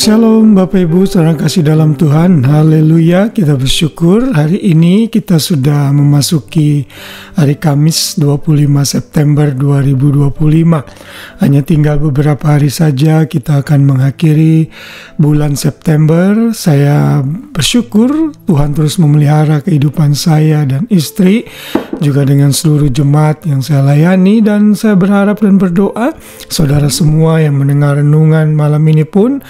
Shalom Bapak Ibu, saudara kasih dalam Tuhan. Haleluya, kita bersyukur hari ini kita sudah memasuki hari Kamis 25 September 2025. Hanya tinggal beberapa hari saja kita akan mengakhiri bulan September. Saya bersyukur Tuhan terus memelihara kehidupan saya dan istri, juga dengan seluruh jemaat yang saya layani, dan saya berharap dan berdoa saudara semua yang mendengar renungan malam ini pun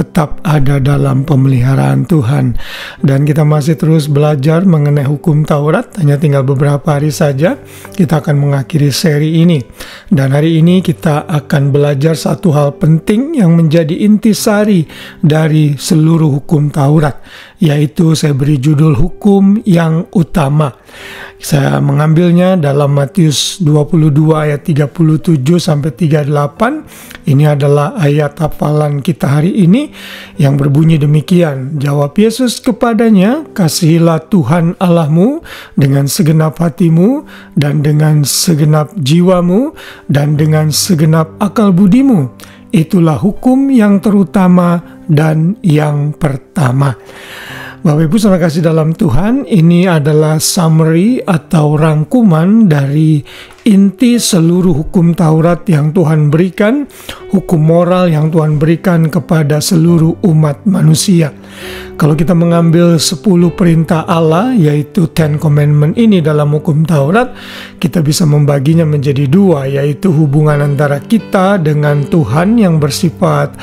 tetap ada dalam pemeliharaan Tuhan. Dan kita masih terus belajar mengenai hukum Taurat. Hanya tinggal beberapa hari saja kita akan mengakhiri seri ini. Dan hari ini kita akan belajar satu hal penting yang menjadi intisari dari seluruh hukum Taurat, yaitu saya beri judul hukum yang utama. Saya mengambilnya dalam Matius 22 ayat 37 sampai 38. Ini adalah ayat hafalan kita hari ini yang berbunyi demikian. Jawab Yesus kepadanya, "Kasihilah Tuhan Allahmu dengan segenap hatimu dan dengan segenap jiwamu dan dengan segenap akal budimu. Itulah hukum yang terutama dan yang pertama." Bapak Ibu saudara kasih dalam Tuhan, ini adalah summary atau rangkuman dari inti seluruh hukum Taurat yang Tuhan berikan, hukum moral yang Tuhan berikan kepada seluruh umat manusia. Kalau kita mengambil 10 perintah Allah, yaitu Ten Commandment ini dalam hukum Taurat, kita bisa membaginya menjadi dua, yaitu hubungan antara kita dengan Tuhan yang bersifat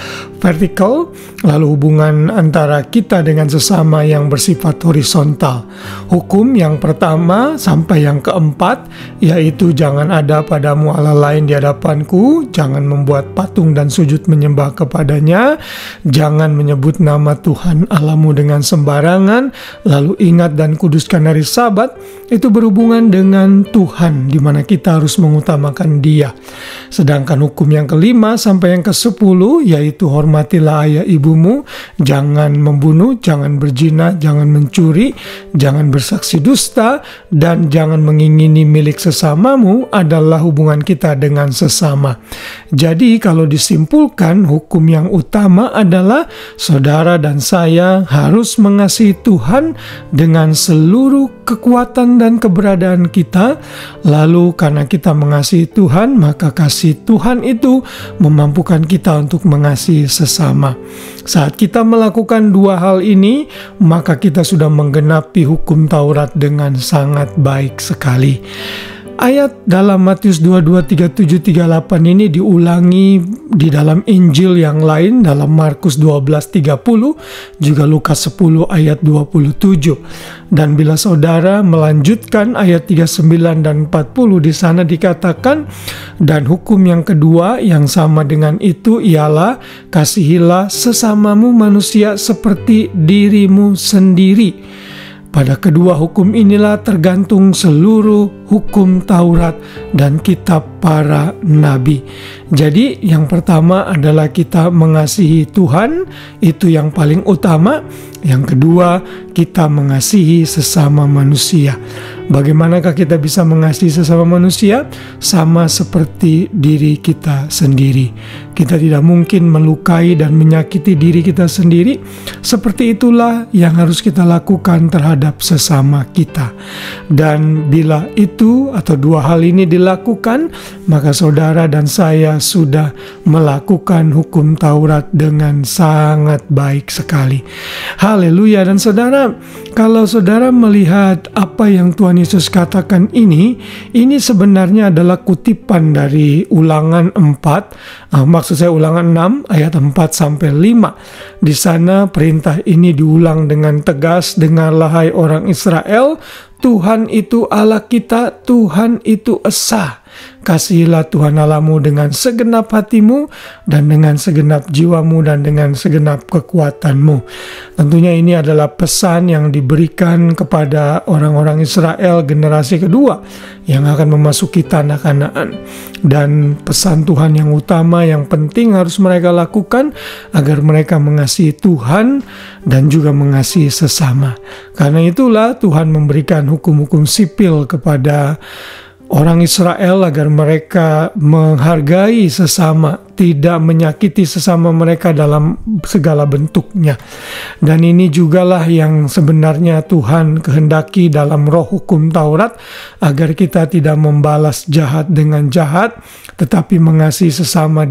vertikal, lalu hubungan antara kita dengan sesama yang bersifat horizontal. Hukum yang pertama sampai yang keempat, yaitu jangan ada padamu Allah lain di hadapanku, jangan membuat patung dan sujud menyembah kepadanya, jangan menyebut nama Tuhan Allahmu dengan sembarangan, lalu ingat dan kuduskan hari Sabat. Itu berhubungan dengan Tuhan, di mana kita harus mengutamakan Dia. Sedangkan hukum yang kelima sampai yang ke-10, yaitu hormatilah ayah ibumu, jangan membunuh, jangan berzina, jangan mencuri, jangan bersaksi dusta, dan jangan mengingini milik sesamamu, adalah hubungan kita dengan sesama. Jadi kalau disimpulkan, hukum yang utama adalah saudara dan saya harus mengasihi Tuhan dengan seluruh kekuatan dan keberadaan kita. Lalu karena kita mengasihi Tuhan, maka kasih Tuhan itu memampukan kita untuk mengasihi sesama. Saat kita melakukan dua hal ini, maka kita sudah menggenapi hukum Taurat dengan sangat baik sekali. Ayat dalam Matius 22, 37, 38 ini diulangi di dalam Injil yang lain, dalam Markus 12, 30, juga Lukas 10 ayat 27. Dan bila saudara melanjutkan ayat 39 dan 40, di sana dikatakan, dan hukum yang kedua yang sama dengan itu ialah kasihilah sesamamu manusia seperti dirimu sendiri. Pada kedua hukum inilah tergantung seluruh hukum Taurat dan kitab para nabi. Jadi yang pertama adalah kita mengasihi Tuhan, itu yang paling utama. Yang kedua, kita mengasihi sesama manusia. Bagaimanakah kita bisa mengasihi sesama manusia? Sama seperti diri kita sendiri. Kita tidak mungkin melukai dan menyakiti diri kita sendiri. Seperti itulah yang harus kita lakukan terhadap sesama kita. Dan bila itu atau dua hal ini dilakukan, maka saudara dan saya sudah melakukan hukum Taurat dengan sangat baik sekali. Haleluya. Dan saudara, kalau saudara melihat apa yang Tuhan Yesus katakan ini sebenarnya adalah kutipan dari Ulangan 4, maksud saya Ulangan 6 ayat 4 sampai 5. Di sana perintah ini diulang dengan tegas, "Dengarlah hai orang Israel, Tuhan itu Allah kita, Tuhan itu esa. Kasihilah Tuhan Allahmu dengan segenap hatimu dan dengan segenap jiwamu dan dengan segenap kekuatanmu." Tentunya ini adalah pesan yang diberikan kepada orang-orang Israel generasi kedua yang akan memasuki tanah Kanaan. Dan pesan Tuhan yang utama, yang penting harus mereka lakukan agar mereka mengasihi Tuhan dan juga mengasihi sesama. Karena itulah Tuhan memberikan hukum-hukum sipil kepada orang Israel agar mereka menghargai sesama, tidak menyakiti sesama mereka dalam segala bentuknya. Dan ini jugalah yang sebenarnya Tuhan kehendaki dalam roh hukum Taurat, agar kita tidak membalas jahat dengan jahat, tetapi mengasihi sesama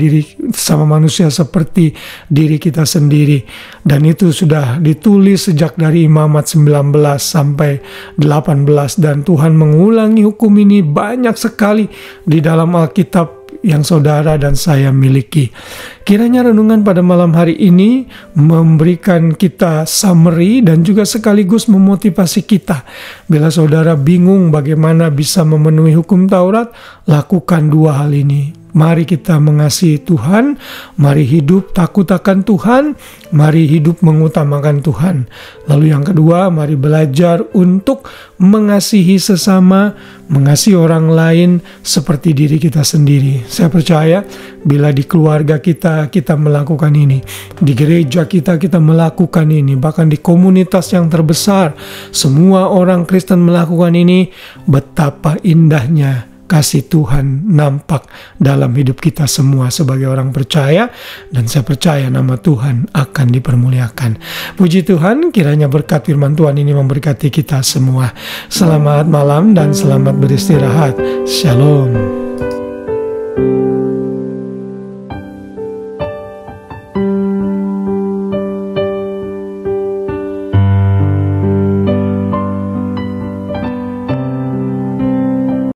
manusia seperti diri kita sendiri. Dan itu sudah ditulis sejak dari Imamat 19 sampai 18, dan Tuhan mengulangi hukum ini banyak sekali di dalam Alkitab yang saudara dan saya miliki. Kiranya renungan pada malam hari ini memberikan kita summary dan juga sekaligus memotivasi kita. Bila saudara bingung bagaimana bisa memenuhi hukum Taurat, lakukan dua hal ini. Mari kita mengasihi Tuhan, mari hidup takut akan Tuhan, mari hidup mengutamakan Tuhan. Lalu yang kedua, mari belajar untuk mengasihi sesama, mengasihi orang lain seperti diri kita sendiri. Saya percaya bila di keluarga kita melakukan ini, di gereja kita melakukan ini, bahkan di komunitas yang terbesar, semua orang Kristen melakukan ini, betapa indahnya kasih Tuhan nampak dalam hidup kita semua sebagai orang percaya, dan saya percaya nama Tuhan akan dipermuliakan. Puji Tuhan, kiranya berkat firman Tuhan ini memberkati kita semua. Selamat malam dan selamat beristirahat. Shalom.